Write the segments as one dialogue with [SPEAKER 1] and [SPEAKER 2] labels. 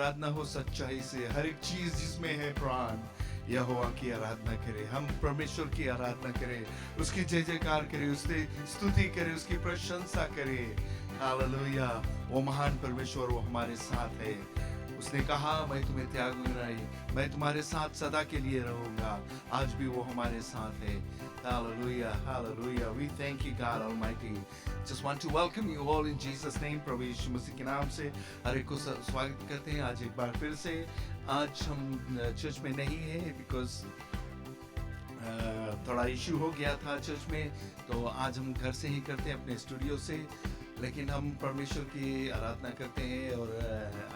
[SPEAKER 1] आराधना हो सच्चाई से, हर एक चीज जिसमें है प्राण, यहोवा की आराधना करें। हम परमेश्वर की आराधना करें, उसकी जय जयकार करें, उसकी स्तुति करें, उसकी प्रशंसा करें। हालेलुया। वो महान परमेश्वर, वो हमारे साथ है। उसने कहा मैं तुम्हें त्यागूंगा नहीं, मैं तुम्हारे साथ सदा के लिए रहूंगा। आज भी वो हमारे साथ है। Hallelujah, hallelujah. We thank you, God Almighty. Just want to welcome you all in Jesus' name. प्रभु यीशु मसीह के नाम से हर एक को स्वागत करते हैं आज एक बार फिर से। आज हम चर्च में नहीं है बिकॉज थोड़ा इशू हो गया था चर्च में, तो आज हम घर से ही करते हैं अपने स्टूडियो से, लेकिन हम परमेश्वर की आराधना करते हैं। और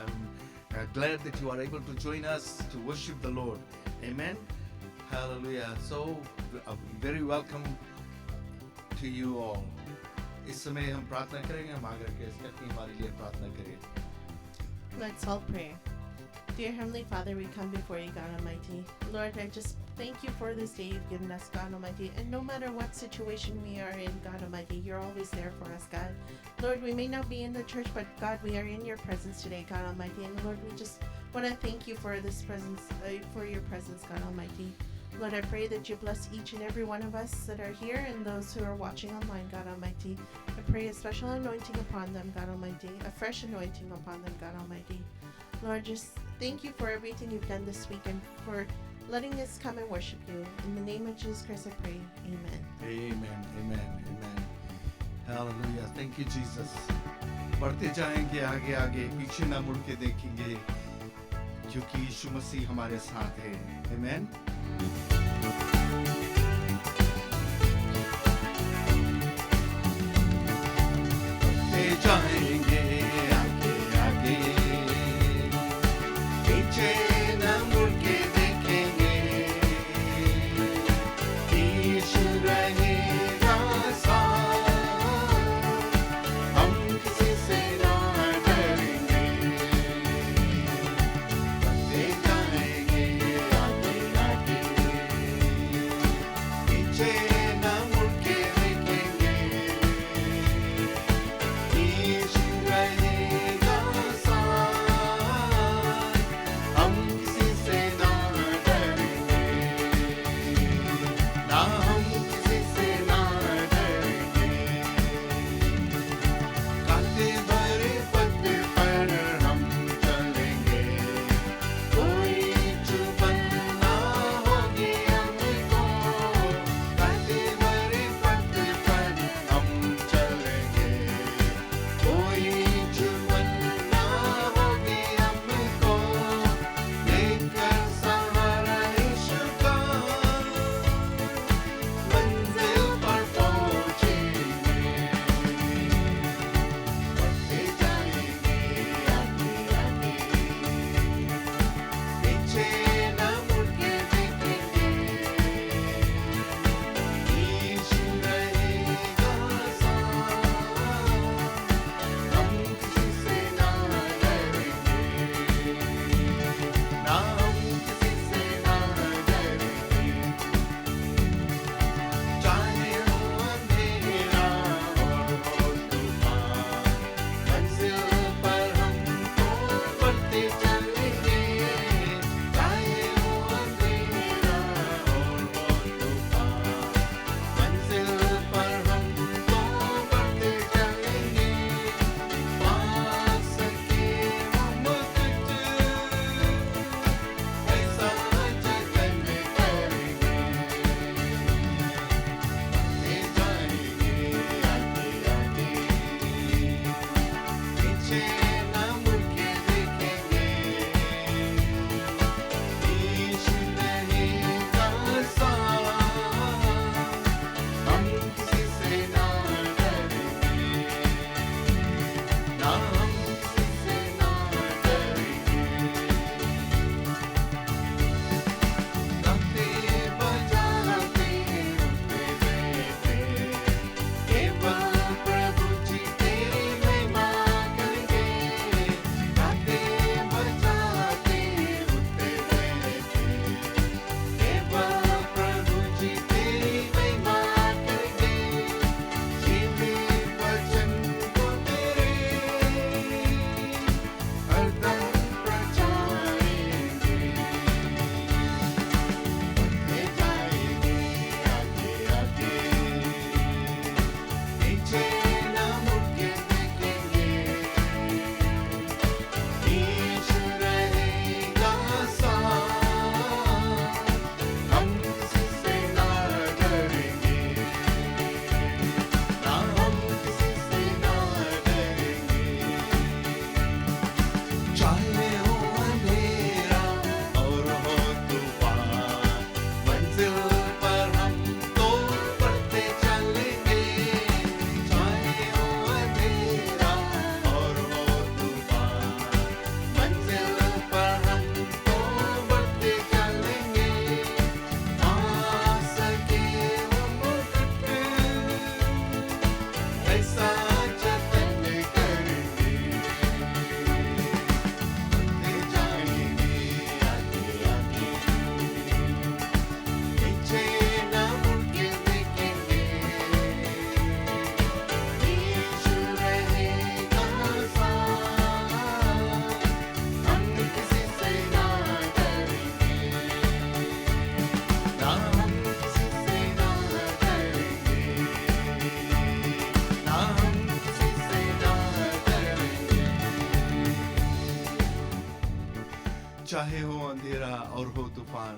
[SPEAKER 1] I'm glad that you are able to join us to worship the Lord. Amen. Hallelujah. So very welcome to you all. इस समय हम प्रार्थना करेंगे। हम आगे करके हमारे लिए प्रार्थना करें।
[SPEAKER 2] Let's all pray. Dear Heavenly Father, we come before you, God Almighty. Lord, I just thank you for this day you've given us, God Almighty. And no matter what situation we are in, God Almighty, you're always there for us, God. Lord, we may not be in the church, but God, we are in your presence today, God Almighty. And Lord, we just want to thank you for this presence, for your presence, God Almighty. Lord, I pray that you bless each and every one of us that are here and those who are watching online, God Almighty. I pray a special anointing upon them, God Almighty, a fresh anointing upon them, God Almighty. Lord, just thank you for everything you've done this week and for letting us come and worship you. In the name of Jesus Christ, I pray. Amen.
[SPEAKER 1] Amen, amen, amen. Hallelujah. Thank you, Jesus. बढ़ते जाएंगे आगे आगे, पीछे ना मुड़ के देखेंगे, क्योंकि यीशु मसीह हमारे साथ है। Amen. बढ़ते जाएंगे आगे आगे, पीछे ना मुड़ के देखेंगे, यीशु रहेगा साथ, हम किसी से ना डरेंगे। बढ़ते जाएंगे आगे आगे, पीछे ना मुड़ के देखेंगे, यीशु रहेगा साथ, हम किसी से ना डरेंगे, ना हम किसी से ना डरेंगे। कांटे भरे पत्ते पर हम चलेंगे, कोई चुभन ना होगी हमको। कांटे चाहे हो अंधेरा और हो तूफान,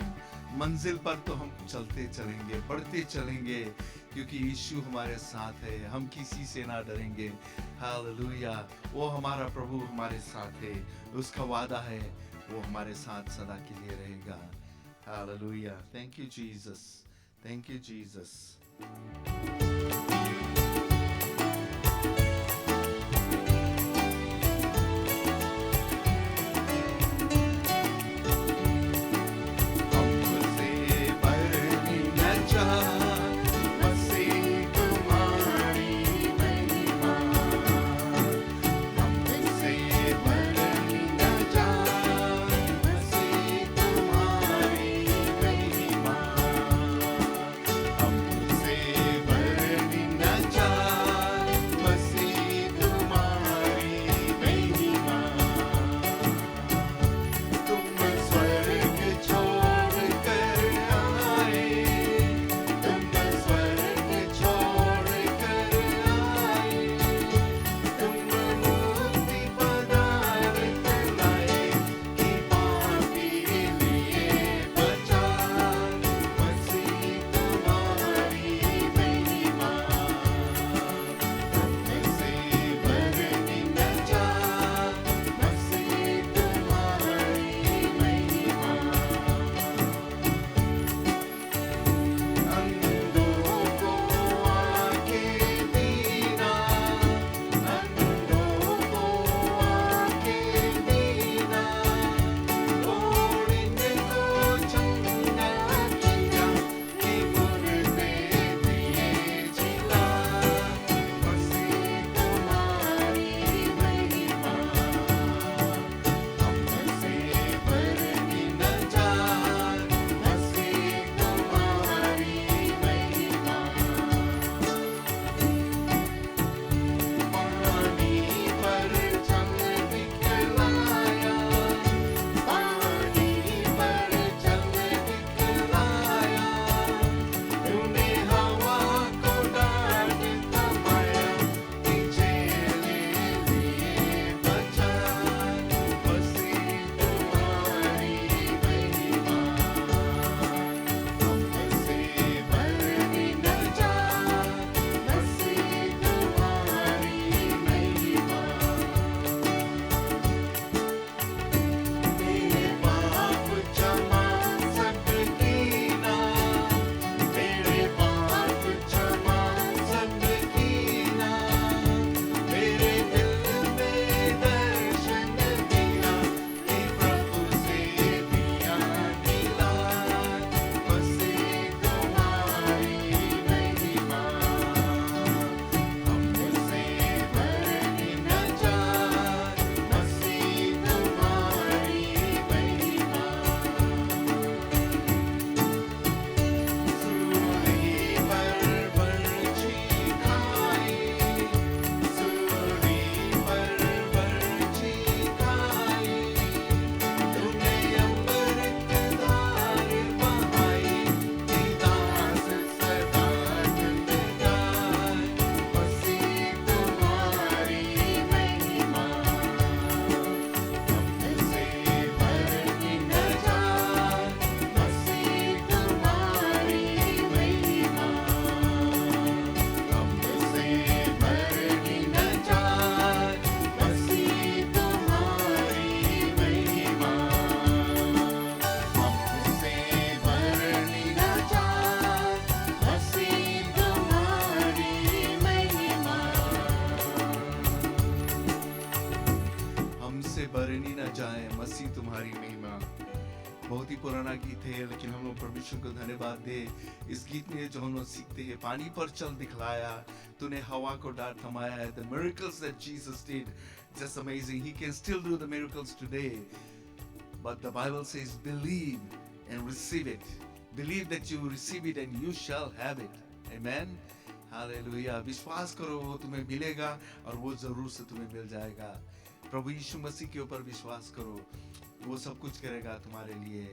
[SPEAKER 1] मंजिल पर तो हम चलते चलेंगे, बढ़ते चलेंगे, क्योंकि यीशु हमारे साथ है, हम किसी से ना डरेंगे। हालेलुया। वो हमारा प्रभु हमारे साथ है, उसका वादा है वो हमारे साथ सदा के लिए रहेगा। Hallelujah. Thank you Jesus, thank you Jesus. बरनी न जाए मसीह तुम्हारी महिमा। बहुत ही पुराना गीत है, लेकिन हम लोग परमेश्वर को धन्यवाद दे। इस गीत में जो हम लोग सीखते हैं, पानी पर चल दिखलाया, तूने हवा को डांट थमाया है। The miracles that Jesus did, just amazing. He can still do the miracles today. But the Bible says, believe and receive it. Believe that you receive it and you shall have it. Amen. Hallelujah. विश्वास करो, वो तुम्हें मिलेगा और वो जरूर से तुम्हें मिल जाएगा। प्रभु यीशु मसीह के ऊपर विश्वास करो, वो सब कुछ करेगा तुम्हारे लिए।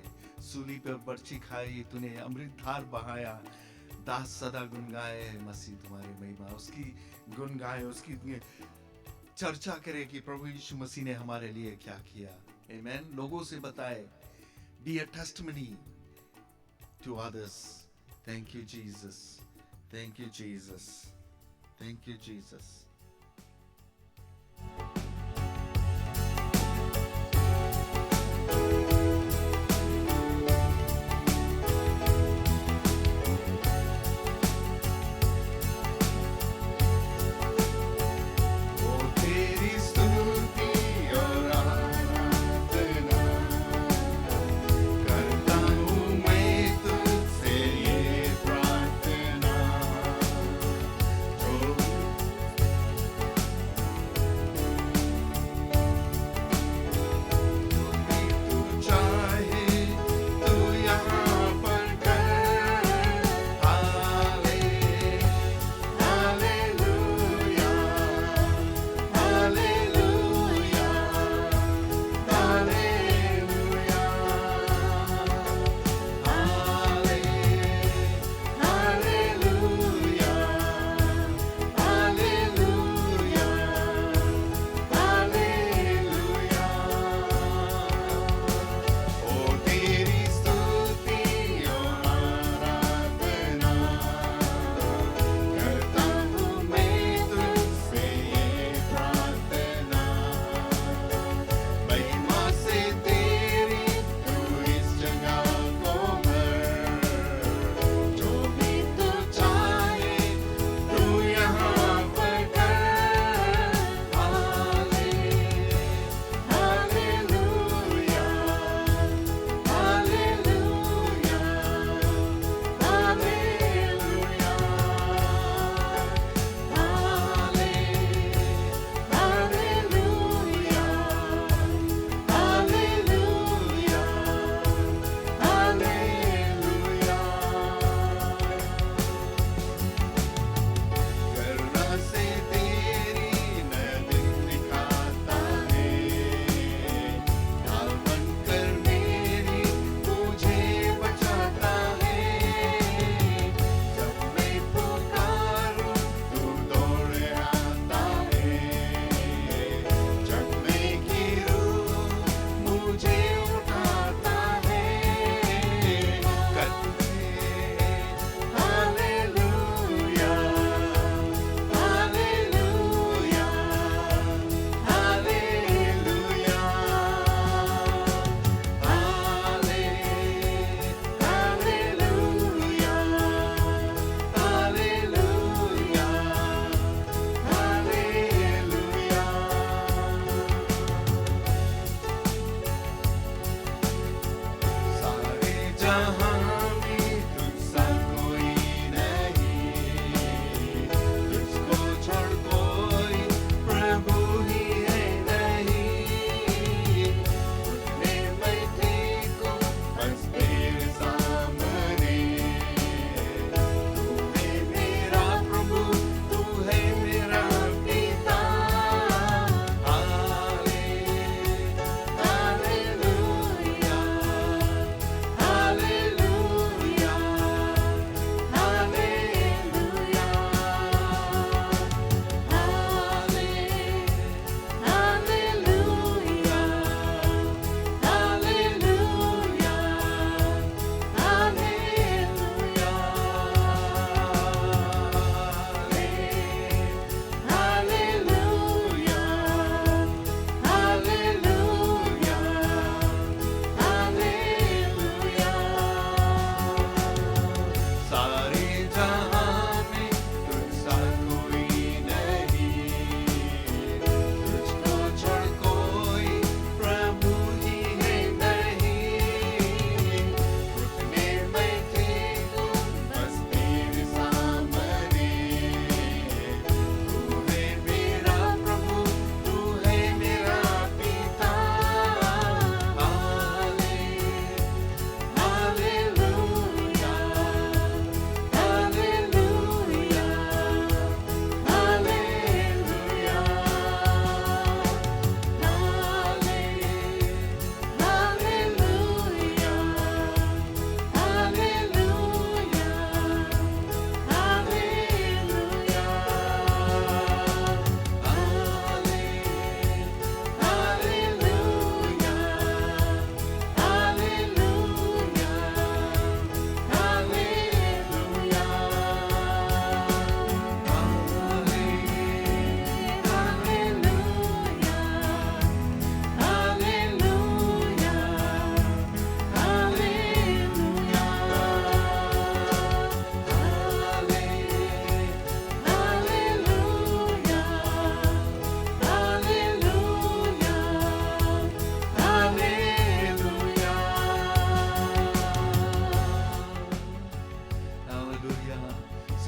[SPEAKER 1] सूली पर बर्छी खाई, तूने अमृत धार बहाया, दास सदा गुन गाए मसीह तुम्हारी महिमा। उसकी गुन गाए, उसकी चर्चा करे कि प्रभु यीशु मसीह ने हमारे लिए क्या किया। Amen. लोगों से बताए. Be a testimony to others. Thank you, Jesus. Thank you, Jesus. Thank you, Jesus. ओ तेरी स्तुति और आराधना करता हूँ मैं तुझसे ये प्रार्थना जो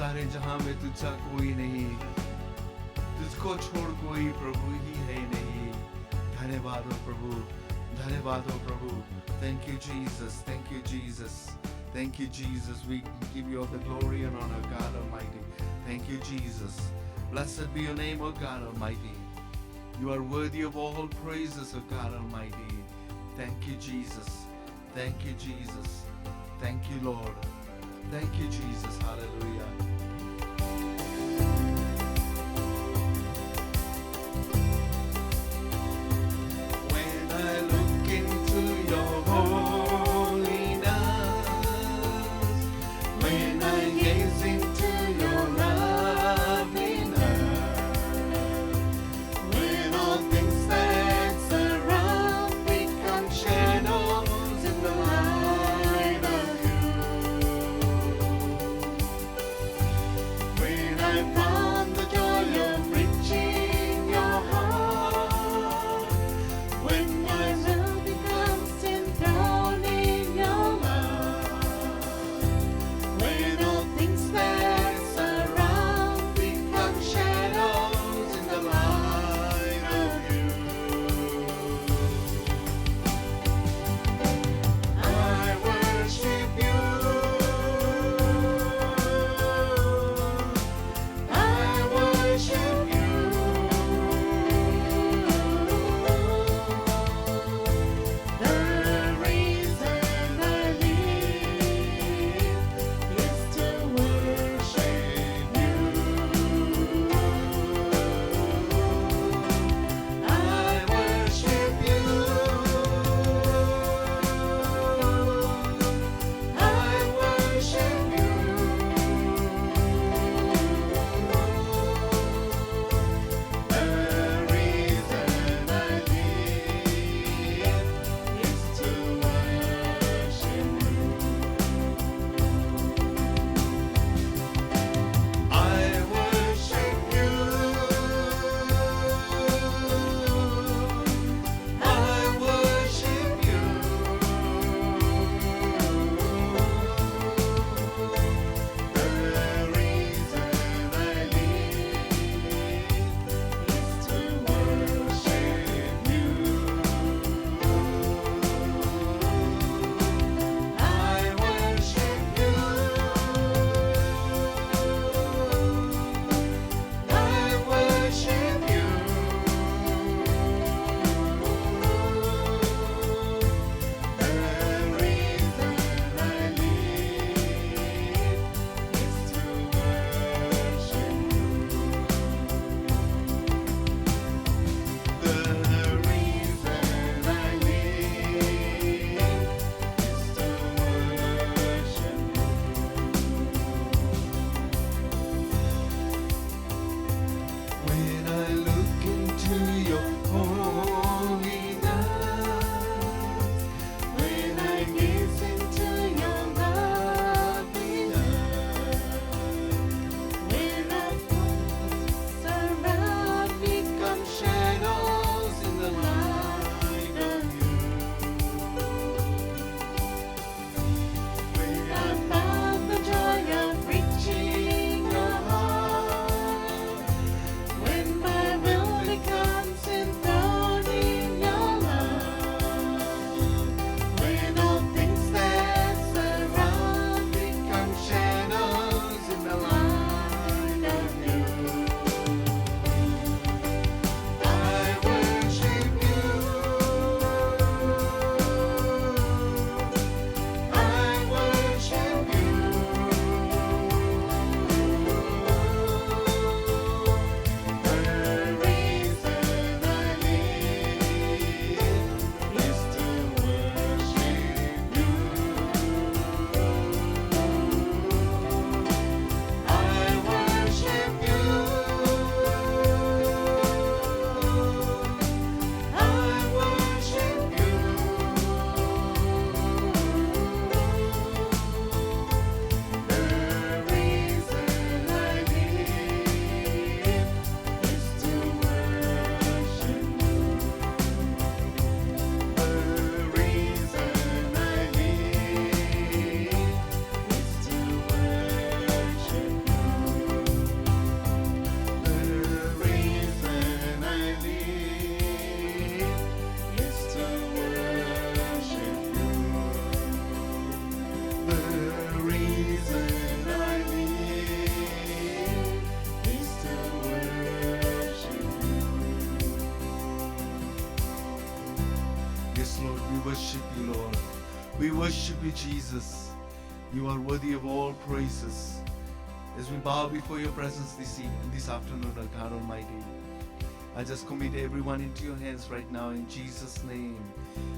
[SPEAKER 1] सारे जहां में तुझसा कोई नहीं, तुझको छोड़ कोई प्रभु ही है नहीं। धन्यवाद हो प्रभु, धन्यवाद हो प्रभु। Thank you Jesus, thank you Jesus, thank you Jesus. We give you all the glory and honor, God Almighty. Thank you Jesus. Blessed be your name, O God Almighty. You are worthy of all praises, O God Almighty. Thank you Jesus, thank you Jesus, thank you Lord, thank you Jesus. Hallelujah. When I look into your holiness, when I gaze into your loveliness, when all things that surround become shadows in the light of you, when I found the joy of reaching your heart, when my will becomes enthroned in your love, when all things that surround become shadows in the light of you, I worship you. I We worship you, Jesus. You are worthy of all praises. As we bow before your presence this afternoon, O God Almighty, I just commit everyone into your hands right now in Jesus' name.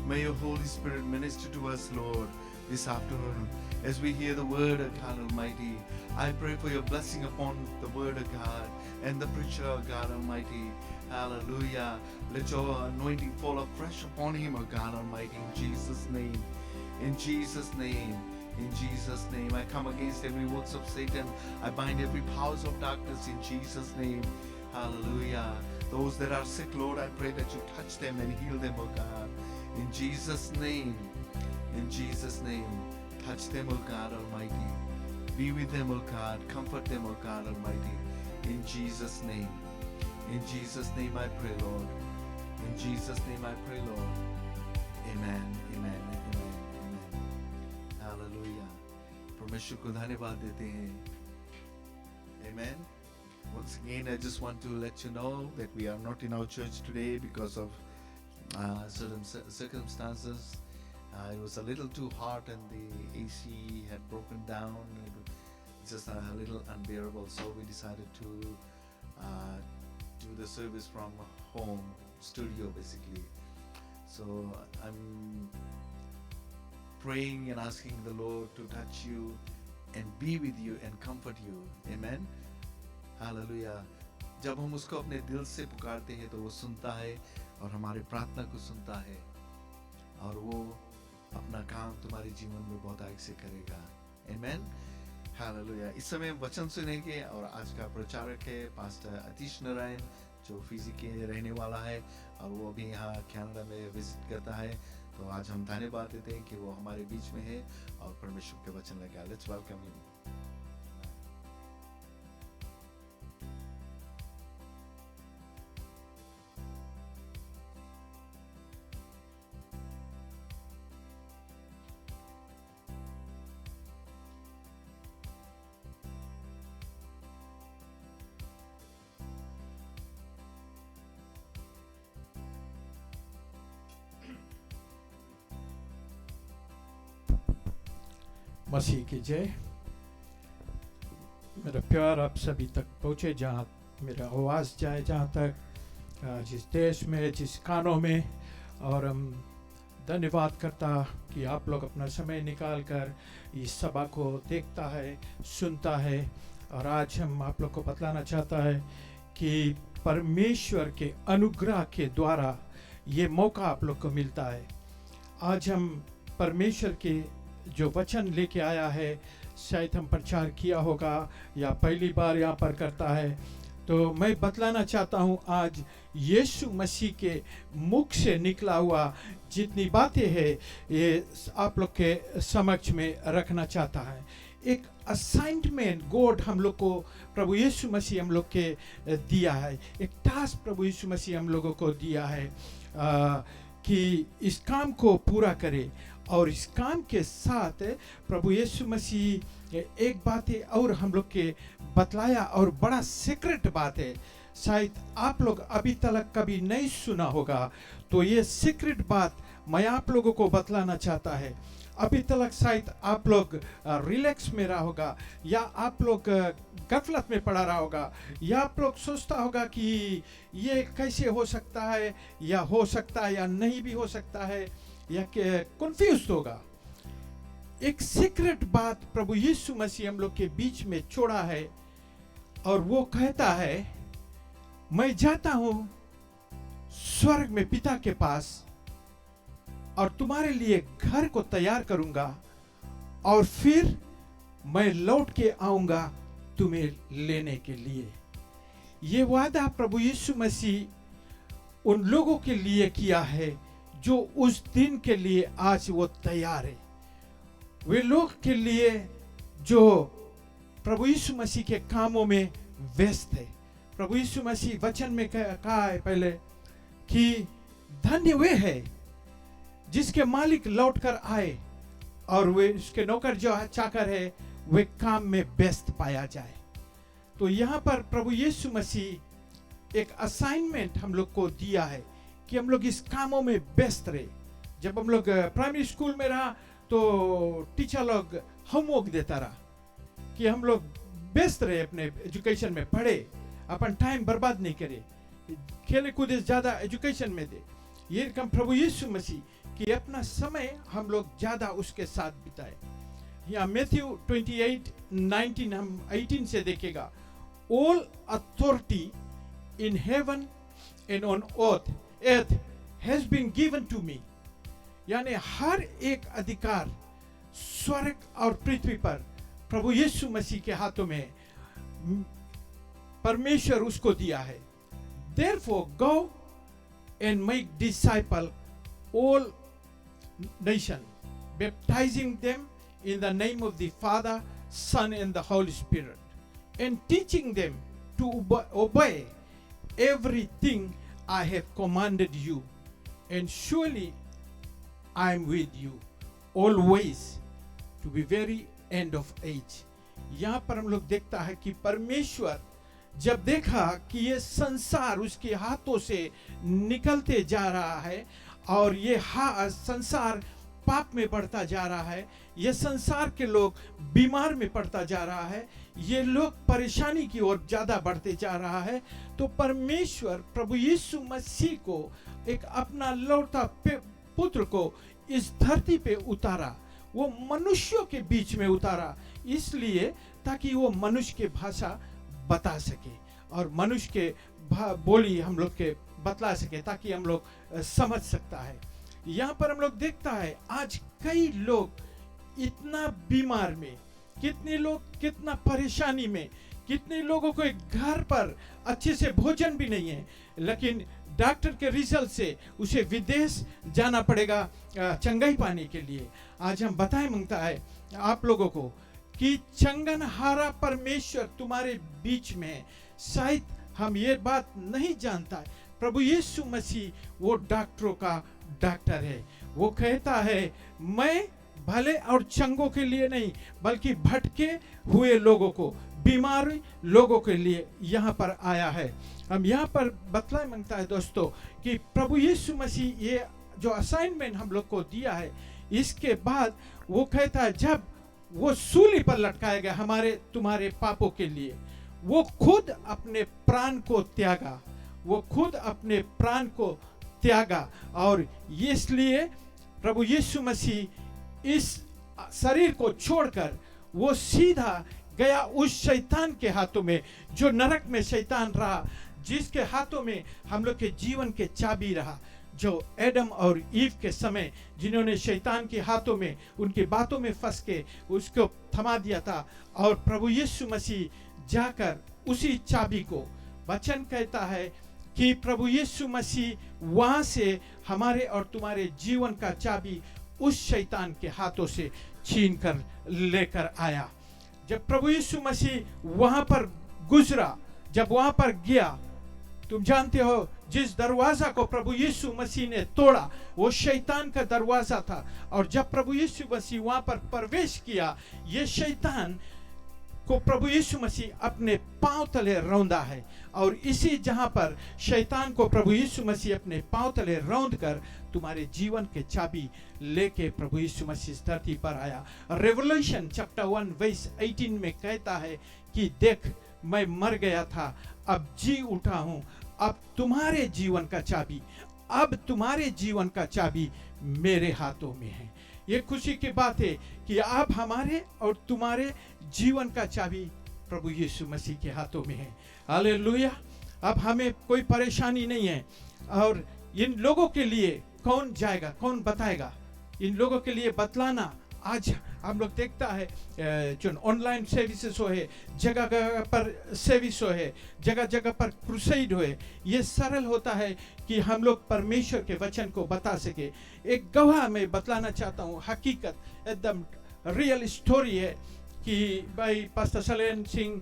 [SPEAKER 1] May your Holy Spirit minister to us, Lord, this afternoon as we hear the word of God Almighty. I pray for your blessing upon the word of God and the preacher of God Almighty. Hallelujah. Let your anointing fall afresh upon him, O God Almighty, in Jesus' name. In Jesus' name. In Jesus' name. I come against every works of Satan. I bind every powers of darkness in Jesus' name. Hallelujah. Those that are sick, Lord, I pray that you touch them and heal them, O God. In Jesus' name. In Jesus' name. Touch them, O God Almighty. Be with them, O God. Comfort them, O God Almighty. In Jesus' name. In Jesus' name I pray, Lord. In Jesus' name I pray, Lord. Amen. Amen. Amen. Amen. Hallelujah. परमेश्वर को धन्यवाद देते हैं. Amen. Once again, I just want to let you know that we are not in our church today because of certain circumstances. It was a little too hot and the AC had broken down. It was just a little unbearable, so we decided to do the service from home, studio basically. So I'm praying and asking the Lord to touch you and be with you and comfort you. Amen. Hallelujah. जब हम उसको अपने दिल से पुकारते हैं तो वो सुनता है और हमारे प्रार्थना को सुनता है और वो अपना काम तुम्हारे जीवन में बहुत आगे से करेगा. आमीन. हालेलुया. इस समय वचन सुनेंगे और आज का प्रचारक है पास्टर अतीश नारायण जो फिजी के रहने वाला है और वो अभी यहाँ कनाडा में विजिट करता है. तो आज हम धन्यवाद देते हैं कि वो हमारे बीच में है और परमेश्वर के वचन लेकर. Let's welcome him.
[SPEAKER 3] मसीह की जय. मेरा प्यार आप सभी तक पहुँचे जहाँ मेरा आवाज़ जाए, जहाँ तक जिस देश में, जिस कानों में. और हम धन्यवाद करता कि आप लोग अपना समय निकाल कर इस सभा को देखता है, सुनता है. और आज हम आप लोग को बतलाना चाहता है कि परमेश्वर के अनुग्रह के द्वारा ये मौका आप लोग को मिलता है. आज हम परमेश्वर के जो वचन लेके आया है, शायद हम प्रचार किया होगा या पहली बार यहाँ पर करता है, तो मैं बतलाना चाहता हूँ आज यीशु मसीह के मुख से निकला हुआ जितनी बातें हैं ये आप लोग के समक्ष में रखना चाहता है. एक असाइनमेंट गॉड हम लोग को प्रभु यीशु मसीह हम लोग के दिया है. एक टास्क प्रभु यीशु मसीह हम लोगों को दिया है कि इस काम को पूरा करे. और इस काम के साथ प्रभु यीशु मसीह एक बात है और हम लोग के बतलाया और बड़ा सीक्रेट बात है. शायद आप लोग अभी तक कभी नहीं सुना होगा, तो ये सीक्रेट बात मैं आप लोगों को बतलाना चाहता है. अभी तक शायद आप लोग रिलैक्स में रहा होगा या आप लोग गफलत में पड़ा रहा होगा या आप लोग सोचता होगा कि ये कैसे हो सकता है या हो सकता है या नहीं भी हो सकता है या कंफ्यूज होगा. एक सीक्रेट बात प्रभु यीशु मसीह हम लोग के बीच में छोड़ा है और वो कहता है, मैं जाता हूं स्वर्ग में पिता के पास और तुम्हारे लिए घर को तैयार करूंगा और फिर मैं लौट के आऊंगा तुम्हें लेने के लिए. ये वादा प्रभु यीशु मसीह उन लोगों के लिए किया है जो उस दिन के लिए आज वो तैयार है. वे लोग के लिए जो प्रभु यीशु मसीह के कामों में व्यस्त है. प्रभु यीशु मसीह वचन में कहा है पहले कि धन्य वे है जिसके मालिक लौट कर आए और वे उसके नौकर जो चाकर है वे काम में व्यस्त पाया जाए. तो यहाँ पर प्रभु यीशु मसीह एक असाइनमेंट हम लोग को दिया है कि हम लोग इस कामों में व्यस्त रहे. जब हम लोग प्राइमरी स्कूल में रहा तो टीचर लोग होमवर्क देता रहा कि हम लोग व्यस्त रहे अपने एजुकेशन में, पढ़े, अपन टाइम बर्बाद नहीं करे, खेले कूदे ज़्यादा एजुकेशन में दे। ये कम प्रभु यीशु मसीह कि अपना समय हम लोग ज़्यादा उसके साथ बिताए। यहाँ मैथ्यू 28:19 हम 18 से देखेगा, all authority in heaven and on earth has been given to me, यानी हर एक अधिकार स्वर्ग और पृथ्वी पर प्रभु यीशु मसीह के हाथों में परमेश्वर उसको दिया है। Therefore go and make disciple all nation, baptizing them in the name of the Father, Son and the Holy Spirit, and teaching them to obey everything I have commanded you, and surely I am with you always to the very end of age। यहाँ पर हम लोग देखता है कि परमेश्वर जब देखा कि ये संसार उसके हाथों से निकलते जा रहा है और ये संसार पाप में बढ़ता जा रहा है, ये संसार के लोग बीमार में पड़ता जा रहा है, ये लोग परेशानी की ओर ज्यादा बढ़ते जा रहा है, तो परमेश्वर प्रभु यीशु मसीह को एक अपना लौटा पुत्र को इस धरती पे उतारा, वो मनुष्यों के बीच में उतारा, इसलिए ताकि वो मनुष्य की भाषा बता सके और मनुष्य के बोली हम लोग के बतला सके, ताकि हम लोग समझ सकता है। यहाँ पर हम लोग देखता है आज कई लोग इतना बीमार में, कितने लोग कितना परेशानी में, कितने लोगों को एक घर पर अच्छे से भोजन भी नहीं है, लेकिन डॉक्टर के रिजल्ट से उसे विदेश जाना पड़ेगा चंगाई पाने के लिए। आज हम बताएं मांगता है आप लोगों को कि चंगनहारा परमेश्वर तुम्हारे बीच में है। शायद हम ये बात नहीं जानता है, प्रभु यीशु मसीह वो डॉक्टरों का डॉक्टर है। वो कहता है मैं भले और चंगों के लिए नहीं बल्कि भटके हुए लोगों को, बीमार लोगों के लिए यहाँ पर आया है। हम यहाँ पर बतलाए मांगता है दोस्तों कि प्रभु यीशु मसीह ये जो असाइनमेंट हम लोग को दिया है, इसके बाद वो कहता है जब वो सूली पर लटकाया गया हमारे तुम्हारे पापों के लिए, वो खुद अपने प्राण को त्यागा, वो खुद अपने प्राण को त्यागा, और इसलिए प्रभु यीशु मसीह इस शरीर को छोड़कर वो सीधा गया उस शैतान के हाथों में, जो नरक में शैतान रहा, जिसके हाथों में हम लोग के जीवन के चाबी रहा, जो एडम और ईव के समय जिन्होंने शैतान के हाथों में उनकी बातों में फंस के उसको थमा दिया था, और प्रभु यीशु मसीह जाकर उसी चाबी को, वचन कहता है कि प्रभु यीशु मसीह वहां से हमारे और तुम्हारे जीवन का चाबी उस शैतान के हाथों से छीन कर लेकर आया। जब प्रभु यीशु मसीह वहां पर गुजरा, जब वहां पर गया, तुम जानते हो जिस दरवाजा को प्रभु यीशु मसीह ने तोड़ा वो शैतान का दरवाजा था, और जब प्रभु यीशु मसीह वहां पर प्रवेश किया, ये शैतान को प्रभु यीशु मसीह अपने पांव तले रौंदा है, और इसी जहां पर शैतान को प्रभु यीशु मसीह अपने पांव तले रौंद कर तुम्हारे जीवन के चाबी लेके प्रभु यीशु मसीह इस धरती पर आया। रेवल्यूशन चैप्टर 1 वर्स 18 में कहता है कि देख मैं मर गया था, अब जी उठा हूं, अब तुम्हारे जीवन का चाबी, अब तुम्हारे जीवन का चाबी मेरे हाथों में है। ये खुशी की बात है कि अब हमारे और तुम्हारे जीवन का चाबी प्रभु यीशु मसीह के हाथों में है। हालेलुया। अब हमें कोई परेशानी नहीं है, और इन लोगों के लिए कौन जाएगा, कौन बताएगा, इन लोगों के लिए बतलाना। आज हम लोग देखता है जो ऑनलाइन सर्विसेज हो है, जगह जगह पर सर्विस हो है, जगह जगह पर क्रूसेड हो है, ये सरल होता है कि हम लोग परमेश्वर के वचन को बता सके। एक गवाह मैं बतलाना चाहता हूँ, हकीकत एकदम रियल स्टोरी है कि भाई पास्टर सलेन सिंह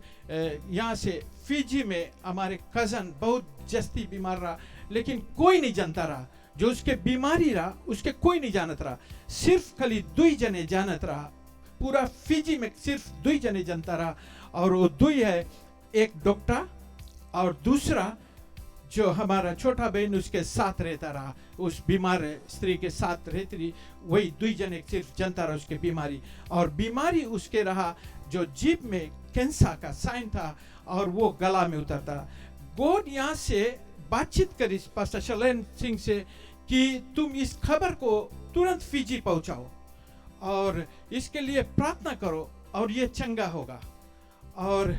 [SPEAKER 3] यहाँ से फिजी में हमारे कज़न बहुत जस्ती बीमार रहा, लेकिन कोई नहीं जानता रहा, जो उसके बीमारी रहा उसके कोई नहीं जानत रहा, सिर्फ खाली 2 जने जानत रहा, पूरा फिजी में सिर्फ 2 जने जानता रहा, और वो 2 है, एक डॉक्टर और दूसरा जो हमारा छोटा बहन उसके साथ रहता रहा, उस बीमार स्त्री के साथ रहती रही, वही 2 जने सिर्फ जनता रहा उसके बीमारी, और बीमारी उसके रहा जो जीभ में कैंसर का साइन था और वो गला में उतरता रहा। गॉड यहाँ से बातचीत करी पास्टर शैलेन सिंह से कि तुम इस खबर को तुरंत फिजी पहुंचाओ और इसके लिए प्रार्थना करो और ये चंगा होगा। और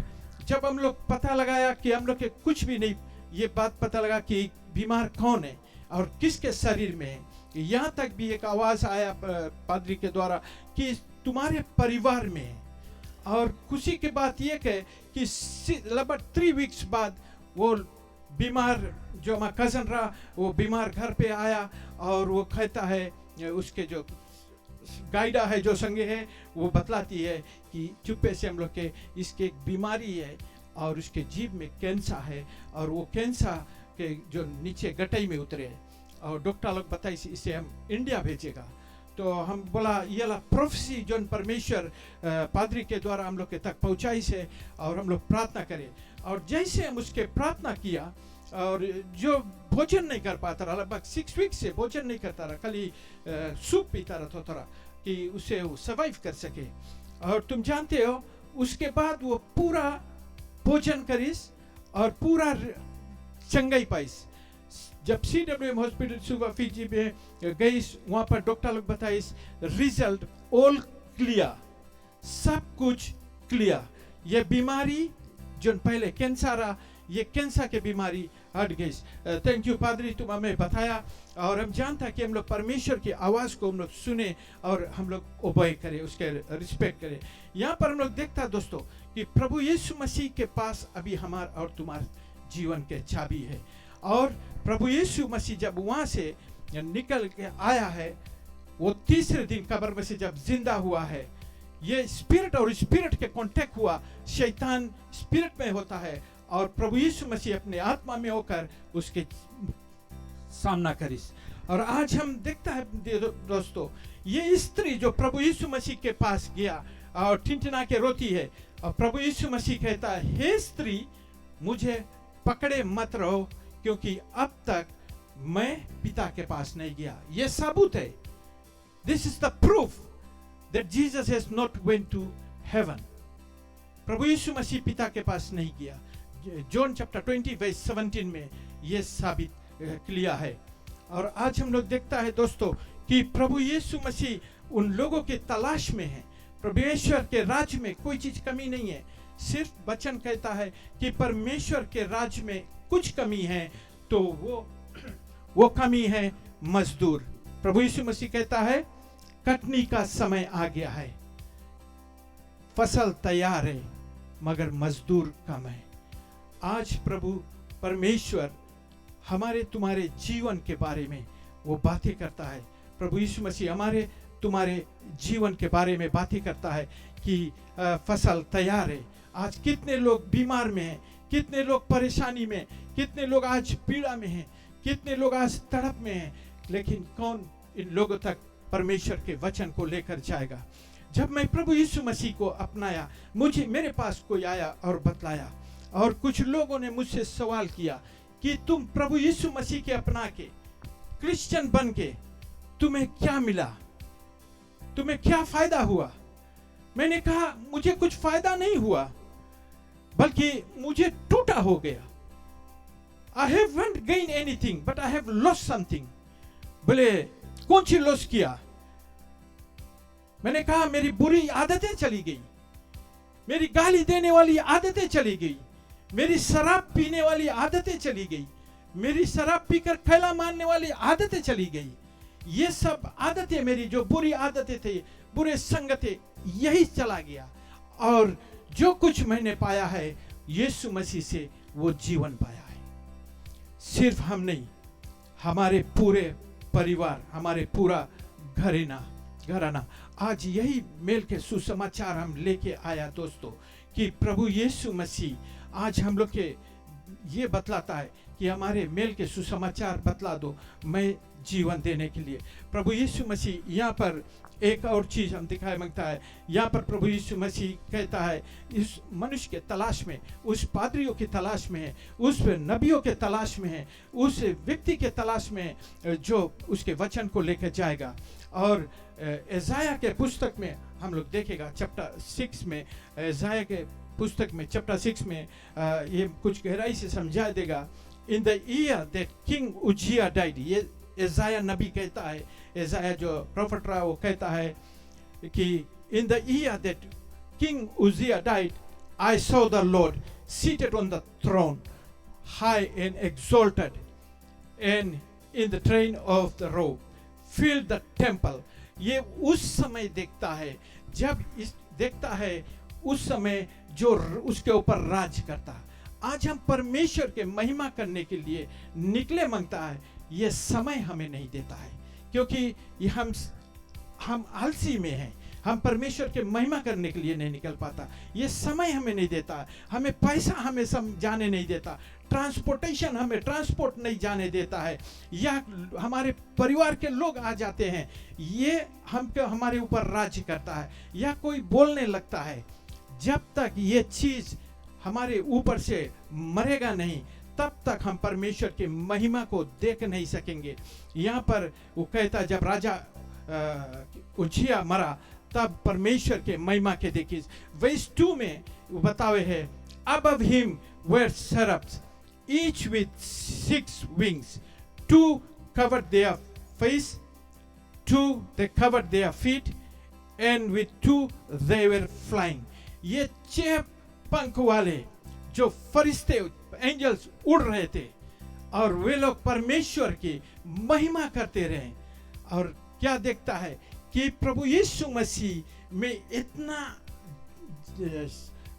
[SPEAKER 3] जब हम लोग पता लगाया कि हम लोग के कुछ भी नहीं, ये बात पता लगा कि बीमार कौन है और किसके शरीर में है। यहाँ तक भी एक आवाज़ आया पादरी के द्वारा कि तुम्हारे परिवार में है। और खुशी की बात यह है कि लगभग 3 वीक्स बाद वो बीमार जो हमारा कज़न रहा वो बीमार घर पे आया और वो कहता है, उसके जो गाइडा है जो संगे है वो बतलाती है कि चुप्पे से हम लोग के इसके एक बीमारी है और उसके जीभ में कैंसर है और वो कैंसर के जो नीचे गटाई में उतरे और डॉक्टर लोग बताए इसे हम इंडिया भेजेगा। तो हम बोला ये ला प्रोफेसी जो परमेश्वर पादरी के द्वारा हम लोग के तक पहुँचाई से और हम लोग प्रार्थना करें। और जैसे हम उसके प्रार्थना किया और जो भोजन नहीं कर पाता रहा, लगभग 6 वीक से भोजन नहीं करता रहा, खाली सूप पीता रहा थोड़ा कि उसे वो सर्वाइव कर सके। और तुम जानते हो उसके बाद वो पूरा भोजन करीस और पूरा चंगाई पाइस। जब CWM हॉस्पिटल सुबह फिजी में गई, वहाँ पर डॉक्टर लोग बताए रिजल्ट ऑल क्लियर, सब कुछ क्लियर। ये बीमारी जो पहले कैंसर रहा, ये कैंसर की बीमारी हट गई। थैंक यू पादरी, तुम हमें बताया और हम जानता कि हम लोग परमेश्वर की आवाज़ को हम लोग सुने और हम लोग ओबे करें, उसके रिस्पेक्ट करें। यहाँ पर हम लोग देखता दोस्तों कि प्रभु यीशु मसीह के पास अभी हमारा और तुम्हारे जीवन के चाबी है। और प्रभु यीशु मसीह जब वहाँ से निकल के आया है, वो तीसरे दिन कब्र में से जब जिंदा हुआ है, ये स्पिरिट और स्पिरिट के कांटेक्ट हुआ, शैतान स्पिरिट में होता है और प्रभु यीशु मसीह अपने आत्मा में होकर उसके सामना करिस। और आज हम देखता है दोस्तों, ये स्त्री जो प्रभु यीशु मसीह के पास गया और ठिनठिना के रोती है और प्रभु यीशु मसीह कहता है, हे स्त्री मुझे पकड़े मत रहो क्योंकि अब तक मैं पिता के पास नहीं गया। ये सबूत है, this is the proof that Jesus has not went to heaven. प्रभु यीशु मसीह पिता के पास नहीं गया। जॉन चैप्टर 20 वर्स 17 में ये साबित किया है। और आज हम लोग देखता है दोस्तों कि प्रभु यीशु मसीह उन लोगों के तलाश में है। परमेश्वर के राज्य में कोई चीज कमी नहीं है। सिर्फ वचन कहता है कि परमेश्वर के राज्य में कुछ कमी है तो वो कमी है मजदूर। प्रभु यीशु मसीह कहता है कटनी का समय आ गया है, फसल तैयार है मगर मजदूर कम है। आज प्रभु परमेश्वर हमारे तुम्हारे जीवन के बारे में वो बातें करता है। प्रभु यीशु मसीह हमारे तुम्हारे जीवन के बारे में बातें करता है कि फसल तैयार है। आज कितने लोग बीमार में हैं, कितने लोग परेशानी में, कितने लोग आज पीड़ा में हैं, कितने लोग आज तड़प में हैं, लेकिन कौन इन लोगों तक परमेश्वर के वचन को लेकर जाएगा। जब मैं प्रभु यीशु मसीह को अपनाया, मेरे पास कोई आया और बतलाया, और कुछ लोगों ने मुझसे सवाल किया कि तुम प्रभु यीशु मसीह के अपना के क्रिश्चियन बन के तुम्हें क्या मिला, तुम्हें क्या फायदा हुआ। मैंने कहा मुझे कुछ फायदा नहीं हुआ, बल्कि मुझे टूटा हो गया। I haven't gained anything, but I have lost something. बोले कौन सी लॉस किया? मैंने कहा मेरी बुरी आदतें चली गई, मेरी गाली देने वाली आदतें चली गई, मेरी शराब पीने वाली आदतें चली गई, मेरी शराब पीकर खैला मारने वाली आदतें चली गई। ये सब आदतें मेरी जो बुरी आदतें थे, बुरे संगतें, यही चला गया। और जो कुछ मैंने पाया है यीशु मसीह से वो जीवन पाया है। सिर्फ हम नहीं, हमारे पूरे परिवार, हमारे पूरा घराना आज यही मेल के सुसमाचार हम लेके आया दोस्तों कि प्रभु यीशु मसीह आज हम लोग के ये बतलाता है कि हमारे मेल के सुसमाचार बतला दो, मैं जीवन देने के लिए। प्रभु यीशु मसीह यहाँ पर एक और चीज़ हम दिखाई मांगता है। यहाँ पर प्रभु यीशु मसीह कहता है इस मनुष्य के तलाश में, उस पादरियों की तलाश में है, उस नबियों के तलाश में है, उस व्यक्ति के तलाश में है जो उसके वचन को लेकर जाएगा। और एसाया के पुस्तक में हम लोग देखेगा चैप्टर 6 में, एसाया के पुस्तक में चैप्टर 6 में ये कुछ गहराई से समझा देगा। In the year that king Uzziah died, ये एसाया नबी कहता है, एसाया जो प्रोफेट रहा वो कहता है कि in the year that king Uzziah died I saw the Lord seated on the throne high and exalted and in the train of the robe filled the temple. ये उस समय देखता है, जब इस देखता है उस समय जो उसके ऊपर राज करता है। आज हम परमेश्वर के महिमा करने के लिए निकले मांगता है, ये समय हमें नहीं देता है, क्योंकि ये हम आलसी में हैं, हम परमेश्वर के महिमा करने के लिए नहीं निकल पाता। ये समय हमें नहीं देता, हमें पैसा हमें जाने नहीं देता, ट्रांसपोर्टेशन हमें ट्रांसपोर्ट नहीं जाने देता है, या हमारे परिवार के लोग आ जाते हैं, ये हमारे ऊपर राज करता है, या कोई बोलने लगता है। जब तक ये चीज हमारे ऊपर से मरेगा नहीं, तब तक हम परमेश्वर की महिमा को देख नहीं सकेंगे। यहाँ पर वो कहता, जब राजा उजिया मरा तब परमेश्वर के महिमा के देखिए। वर्स 2 में वो बतावे है, above him were seraphs each with 6 wings, 2 covered their face, 2 they covered their feet, and with 2 they were flying। ये 6 पंख वाले जो फरिश्ते एंजल्स उड़ रहे थे और वे लोग परमेश्वर की महिमा करते रहे। और क्या देखता है कि प्रभु यीशु मसीह में इतना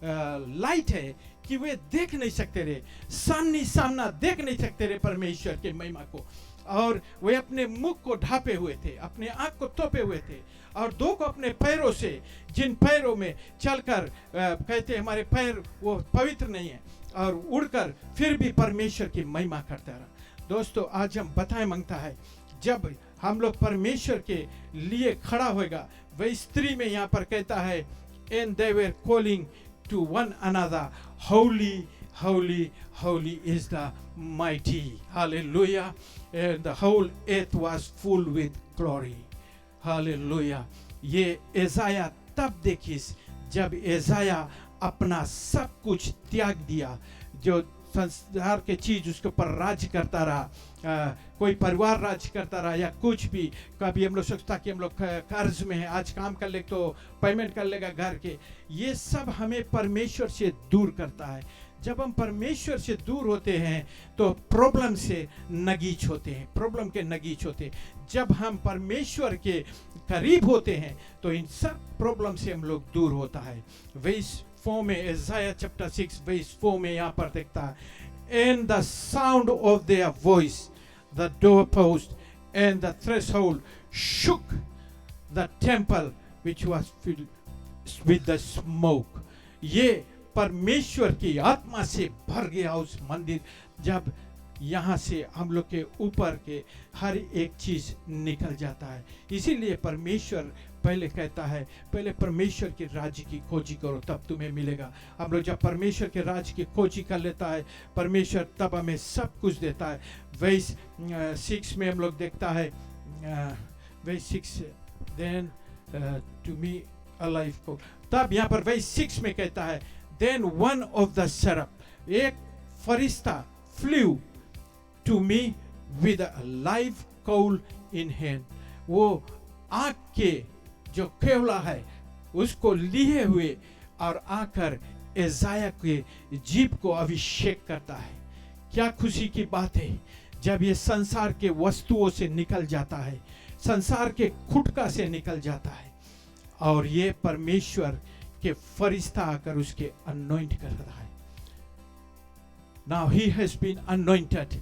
[SPEAKER 3] लाइट है कि वे देख नहीं सकते रहे, सामना देख नहीं सकते रहे परमेश्वर के महिमा को। और वे अपने मुख को ढांपे हुए थे, अपने आंख को तोपे हुए थे, और 2 को अपने पैरों से, जिन पैरों में चलकर कहते हमारे पैर वो पवित्र नहीं है, और उड़कर फिर भी परमेश्वर की महिमा करता रहा। दोस्तों, आज हम बताएं मांगता है, जब हम लोग परमेश्वर के लिए खड़ा होगा, वही स्त्री में यहाँ पर कहता है, and they were calling to one another, holy holy holy is the mighty, hallelujah, and the whole earth was full with glory, hallelujah। ये एसाया तब देखिस जब एसाया अपना सब कुछ त्याग दिया, जो संसार के चीज उसके ऊपर राज करता रहा, कोई परिवार राज करता रहा या कुछ भी। कभी हम लोग सोचता कि हम लोग कर्ज में है, आज काम कर ले तो पेमेंट कर लेगा घर के। ये सब हमें परमेश्वर से दूर करता है। जब हम परमेश्वर से दूर होते हैं तो प्रॉब्लम से नगीच होते हैं, प्रॉब्लम के नगीच होते हैं। जब हम परमेश्वर के करीब होते हैं तो इन सब प्रॉब्लम से हम लोग दूर होता है। वर्स 4 में, एसाया चैप्टर 6 वर्स 4 में यहाँ पर देखता है, and the sound of their voice the doorpost and the threshold shook the temple which was filled with the smoke। ये परमेश्वर की आत्मा से भर गया उस मंदिर, जब यहाँ से हम लोग के ऊपर के हर एक चीज निकल जाता है। इसीलिए परमेश्वर पहले कहता है, पहले परमेश्वर के राज्य की खोजी करो तब तुम्हें मिलेगा। हम लोग जब परमेश्वर के राज्य की खोजी कर लेता है, परमेश्वर तब हमें सब कुछ देता है। वर्स 6 में हम लोग देखता है, verse 6, then to me alive को, तब यहाँ पर वर्स 6 में कहता है, then one of the seraph, एक फरिश्ता flew to me with a live coal in hand। वो आग के जो केवला है उसको लिए हुए और आकर एसाया के जीभ को अभिषेक करता है। क्या खुशी की बात है जब ये संसार के वस्तुओं से निकल जाता है, संसार के खुटका से निकल जाता है, और ये परमेश्वर के फरिश्ता आकर उसके अनॉइंट करता है। Now he has been anointed,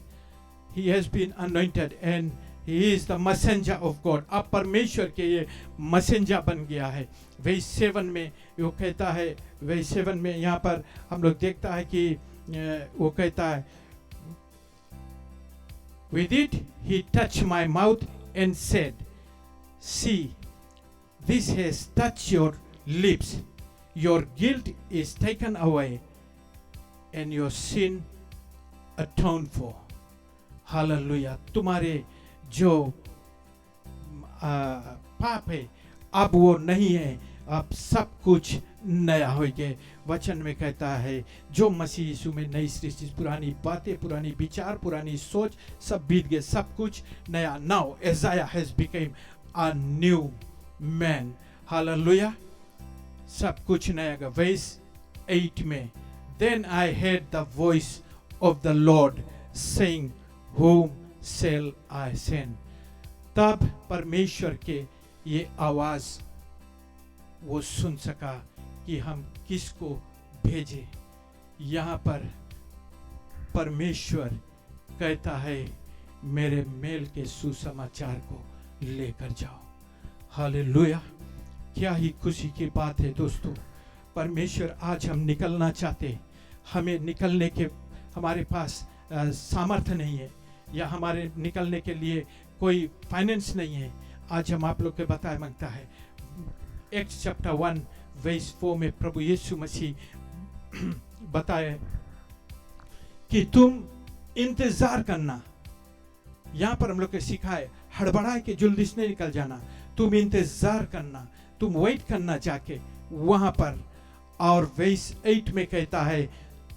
[SPEAKER 3] he has been anointed and he is the messenger of God। अब परमेश्वर के ये मैसेंजर बन गया है। वर्स 7 में वो कहता है, वर्स 7 में यहाँ पर हम लोग देखता है कि वो कहता है, With it, he touched my mouth and said, See, this has touched your lips. Your guilt is taken away and your sin atoned for. Hallelujah. तुम्हारे जो पाप है अब वो नहीं है, अब सब कुछ नया हो गया। वचन में कहता है जो मसीह यीशु में नई सृष्टि, पुरानी बातें, पुरानी विचार, पुरानी सोच सब बीत गए, सब कुछ नया। Now Isaiah has become a new man. Hallelujah. सब कुछ नया गया। वर्स 8 में, Then I heard the voice of the Lord saying, Whom shall I send? तब परमेश्वर के ये आवाज वो सुन सका कि हम किसको भेजे। यहाँ पर परमेश्वर कहता है मेरे मेल के सुसमाचार को लेकर जाओ। हालेलुया। क्या ही खुशी की बात है दोस्तों। परमेश्वर आज हम निकलना चाहते, हमें निकलने के हमारे पास सामर्थ्य नहीं है, या हमारे निकलने के लिए कोई फाइनेंस नहीं है। आज हम आप लोग के बताए मांगता है। एक्ट्स चैप्टर 1 वर्स 4 में प्रभु यीशु मसीह बताए कि तुम इंतजार करना। यहाँ पर हम लोग के सिखाए हड़बड़ा के जल्दी से नहीं निकल जाना, तुम इंतजार करना, तुम वेट करना जाके वहां पर। और वर्स 8 में कहता है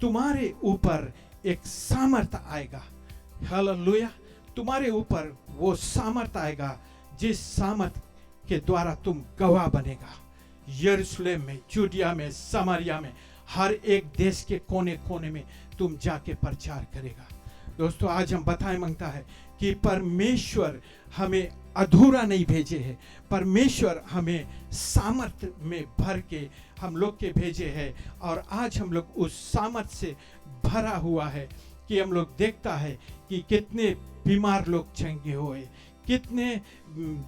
[SPEAKER 3] तुम्हारे ऊपर एक सामर्थ आएगा। हालेलुया। तुम्हारे ऊपर वो सामर्थ आएगा जिस सामर्थ के द्वारा तुम गवाह बनेगा। यरूशलेम में, जूडिया में, समारिया में, हर एक देश के कोने कोने में तुम जाके प्रचार करेगा। दोस्तों आज हम बताएं मांगता है कि परमेश्वर हमें अधूरा नहीं भेजे है, परमेश्वर हमें सामर्थ में भर के हम लोग के भेजे है। और आज हम लोग उस सामर्थ से भरा हुआ है कि हम लोग देखता है कि कितने बीमार लोग चंगे हुए, कितने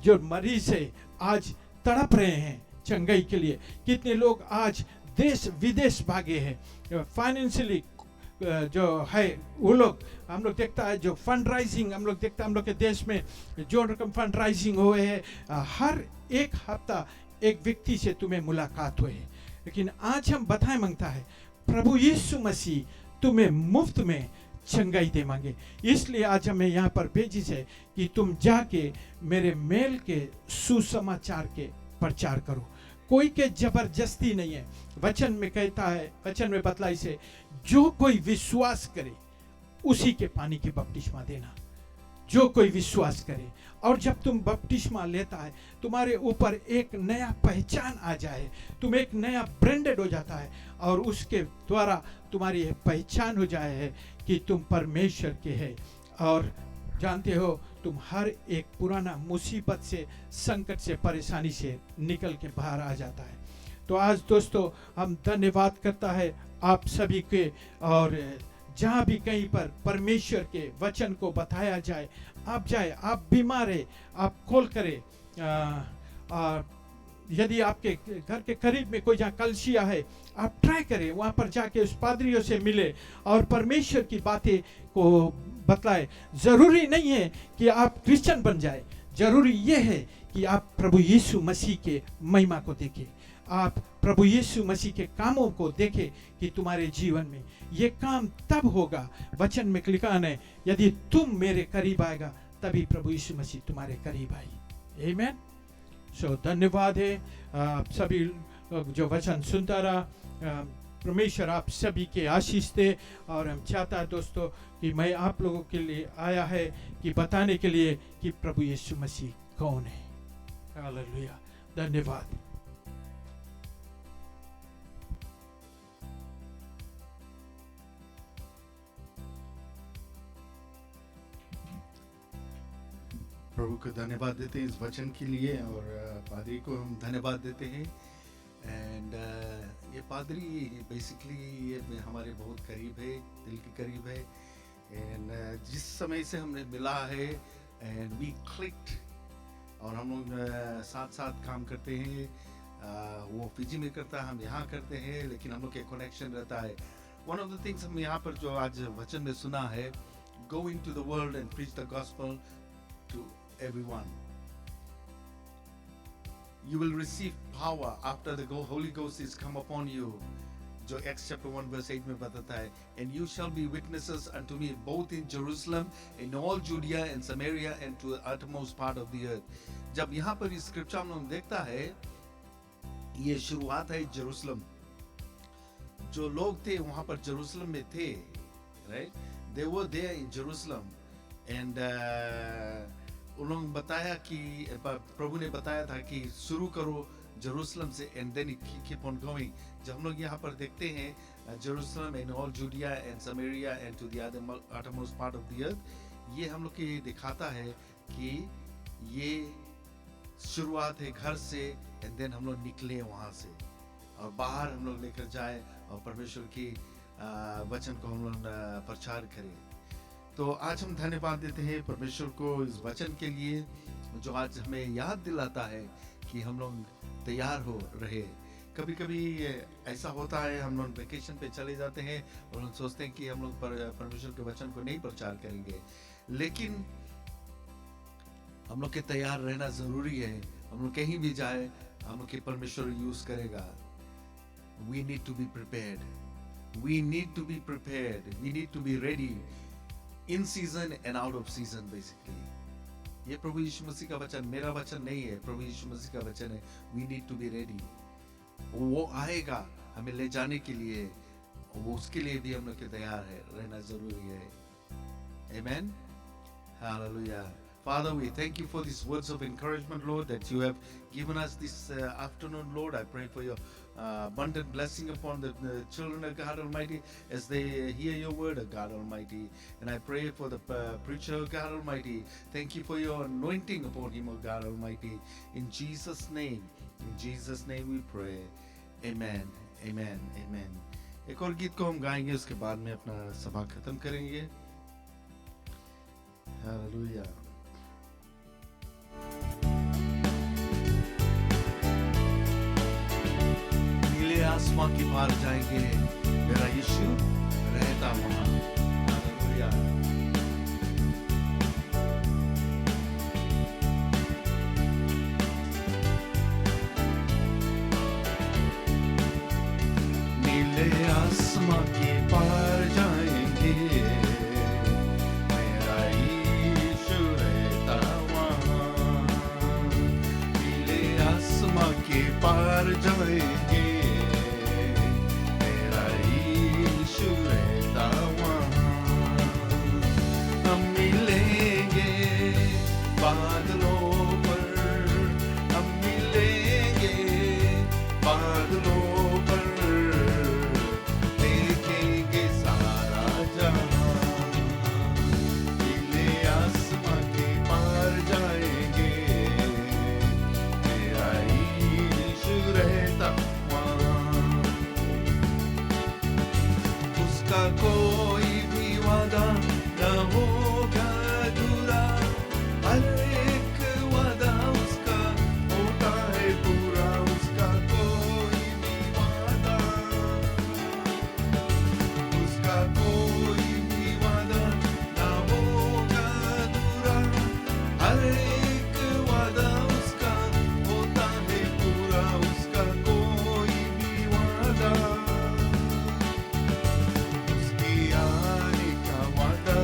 [SPEAKER 3] जो मरीज है आज तड़प रहे हैं चंगाई के लिए, कितने लोग आज देश विदेश भागे हैं। फाइनेंशियली जो है वो लोग हम लोग देखता है, जो फंड राइजिंग हम लोग देखता है, हम लोग के देश में जो रकम फंड राइजिंग हुए है, हर एक हफ्ता एक व्यक्ति से तुम्हें मुलाकात हुई है। लेकिन आज हम बताएं मांगता है प्रभु यीशु मसीह तुम्हें मुफ्त में चंगाई दे मांगे। इसलिए आज हमें यहाँ पर भेजी है कि तुम जाके मेरे मेल के सुसमाचार के प्रचार करो। कोई के जबरदस्ती नहीं है। वचन में कहता है, वचन में बतलाई से जो कोई विश्वास करे उसी के पानी की बपतिस्मा देना, जो कोई विश्वास करे। और जब तुम बपतिस्मा लेता है तुम्हारे ऊपर एक नया पहचान आ जाए, तुम एक नया ब्रांडेड हो जाता है और उसके द्वारा तुम्हारी एक पहचान हो जाए है कि तुम परमेश्वर के है। और जानते हो तुम हर एक पुराना मुसीबत से, संकट से, परेशानी से निकल के बाहर आ जाता है। तो आज दोस्तों हम धन्यवाद करता है आप सभी के। और जहाँ भी कहीं पर परमेश्वर के वचन को बताया जाए आप जाए, आप बीमार है आप कॉल करें। यदि आपके घर के करीब में कोई जहाँ कलसिया है आप ट्राई करें, वहाँ पर जाके उस पादरियों से मिले और परमेश्वर की बातें को बतलाए। जरूरी नहीं है कि आप क्रिश्चियन बन जाए, जरूरी ये है कि आप प्रभु यीशु मसीह के महिमा को देखें, आप प्रभु यीशु मसीह के कामों को देखें कि तुम्हारे जीवन में ये काम तब होगा। वचन में लिखा है यदि तुम मेरे करीब आएगा तभी प्रभु यीशु मसीह तुम्हारे करीब आई। आमीन। सो धन्यवाद है आप सभी जो वचन सुनता रहा। परमेश्वर आप सभी के आशीष दे। और हम चाहता है दोस्तों कि मैं आप लोगों के लिए आया है कि बताने के लिए कि प्रभु यीशु मसीह कौन है। हालेलुया। धन्यवाद।
[SPEAKER 1] प्रभु को धन्यवाद देते हैं इस वचन के लिए, और पादरी को हम धन्यवाद देते हैं। एंड ये पादरी बेसिकली ये हमारे बहुत करीब है, दिल के करीब है। एंड जिस समय से हमने मिला है एंड वी क्लिक्ड, और हम लोग साथ साथ काम करते हैं। वो फिजी में करता है, हम यहाँ करते हैं, लेकिन हम लोग के कनेक्शन रहता है। वन ऑफ द थिंग्स हम यहाँ पर जो आज वचन में सुना है, go into the world and preach the gospel to everyone. You will receive power after the Holy Ghost is come upon you. जो Acts chapter 1 verse 8 में बताता है, and you shall be witnesses unto me both in Jerusalem, in all Judea and Samaria and to the uttermost part of the earth. जब यहाँ पर इस scripture में हम देखता है, ये शुरुआत है जेरूसलम. जो लोग थे वहाँ पर जेरूसलम में थे, right? They were there in Jerusalem, and उन्होंने बताया कि प्रभु ने बताया था कि शुरू करो जेरूसलम से, and then keep on going. जब हम लोग यहाँ पर देखते हैं Jerusalem and all Judea and Samaria and to the uttermost part of the earth, ये हम लोग को ये दिखाता है कि ये शुरुआत है घर से, and then हम लोग निकले वहाँ से और बाहर हम लोग लेकर जाए और परमेश्वर की वचन को हम लोग प्रचार करें. तो आज हम धन्यवाद देते हैं परमेश्वर को इस वचन के लिए जो आज हमें याद दिलाता है कि हम लोग तैयार हो रहे. कभी कभी ऐसा होता है, हम लोग वेकेशन पे चले जाते हैं और हम सोचते हैं कि हम लोग परमेश्वर के वचन को नहीं प्रचार करेंगे, लेकिन हम लोग के तैयार रहना जरूरी है. हम लोग कहीं भी जाए, हम लोग के परमेश्वर यूज करेगा. We need to be prepared. We need to be prepared. We need to be ready in season and out of season basically. ये प्रभु यीशु मसीह का वचन, मेरा वचन नहीं है, प्रभु यीशु मसीह का वचन है. We need to be ready. वो आएगा हमें ले जाने के लिए, वो उसके लिए भी हम लोग के तैयार है रहना जरूरी है. Amen. Hallelujah. Father, we thank you for these words of encouragement, Lord, that you have given us this afternoon, Lord. I pray for your abundant blessing upon the children of God Almighty as they hear your word of God Almighty. And I pray for the preacher of God Almighty. Thank you for your anointing upon him, O God Almighty. In Jesus' name we pray. Amen, amen, amen. एक और गीत को हम गाएंगे, उसके बाद में अपना सभा खत्म करेंगे. Hallelujah. नीले आसमां के पार जाएंगे, मेरा यीशु रहता वहां. हालेलुया. नीले आसमां के पार जाएंगे, मेरा यीशु रहता वहां. नीले आसमां के पार जाएंगे, मेरा यीशु रहता वहां. हम मिलेंगे बादलों पर, हम मिलेंगे बादलों पर, देखेंगे सारा जहां. नीले आसमां के पार जाएंगे, मेरा यीशु रहता वहां. उसका कोई भी वादा न होगा अधूरा, हर एक वादा उसका होता है पूरा. उसका कोई भी वादा, उसका कोई भी वादा न होगा अधूरा, हर एक वादा उसका होता है पूरा. उसका कोई भी वादा, उसकी आने का वादा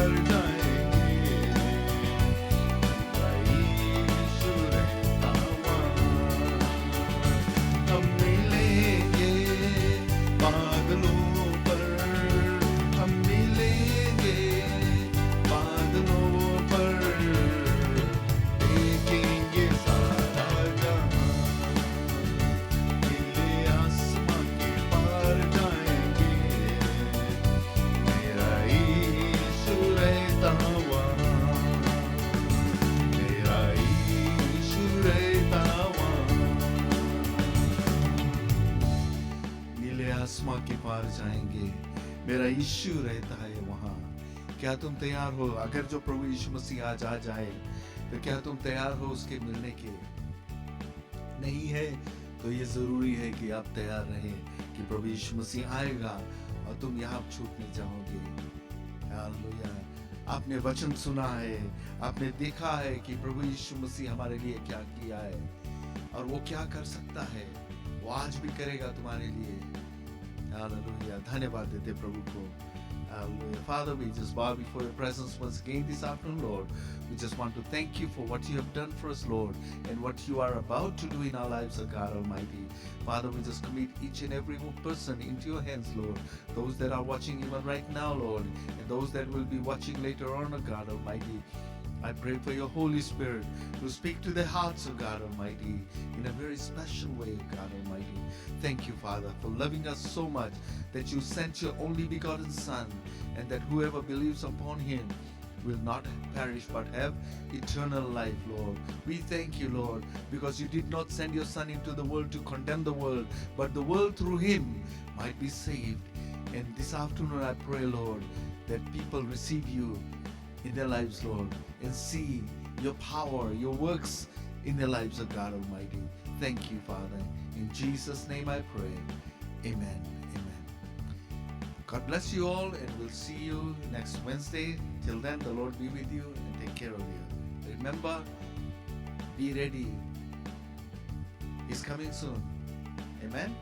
[SPEAKER 1] पार जाएंगे यीशु रहता वहाँ हम मिलेंगे बादलों पर हम मिलेंगे बादलों पर देखेंगे सारा जहां नीले आसमां के पार जाएंगे मेरा यीशु रहता वहाँ मेरा यीशु रहता वहाँ नीले आसमां के पार जाएंगे मेरा यीशु रहता है वहाँ क्या तुम तैयार हो अगर जो प्रभु यीशु मसीह आज आ जाए तो क्या तुम तैयार हो उसके मिलने के नहीं है तो ये जरूरी है कि आप तैयार रहें कि प्रभु यीशु मसीह आएगा और तुम यहाँ छूट नहीं जाओगे हालेलुया आपने वचन सुना है आपने देखा है कि प्रभु यीशु मसीह हमारे लिए क्या किया है और वो क्या कर सकता है वो आज भी करेगा तुम्हारे लिए हालेलुया धन्यवाद देते प्रभु को Hallelujah. Father, we just bow before your presence once again this afternoon, Lord. We just want to thank you for what you have done for us, Lord, and what you are about to do in our lives, O God Almighty. Father, we just commit each and every person into your hands, Lord. Those that are watching even right now, Lord, and those that will be watching later on, O God Almighty. I pray for your Holy Spirit to speak to their hearts, O God Almighty, in a very special way, O God Almighty. Thank you, Father, for loving us so much that you sent your only begotten Son, and that whoever believes upon him will not perish but have eternal life, Lord. We thank you, Lord, because you did not send your Son into the world to condemn the world, but the world through him might be saved. And this afternoon I pray, Lord, that people receive you in their lives, Lord, and see your power, your works in their lives, O God Almighty. Thank you, Father. In Jesus' name I pray. Amen. Amen. God bless you all, and we'll see you next Wednesday. Till then, the Lord be with you and take care of you. Remember, be ready. He's coming soon. Amen.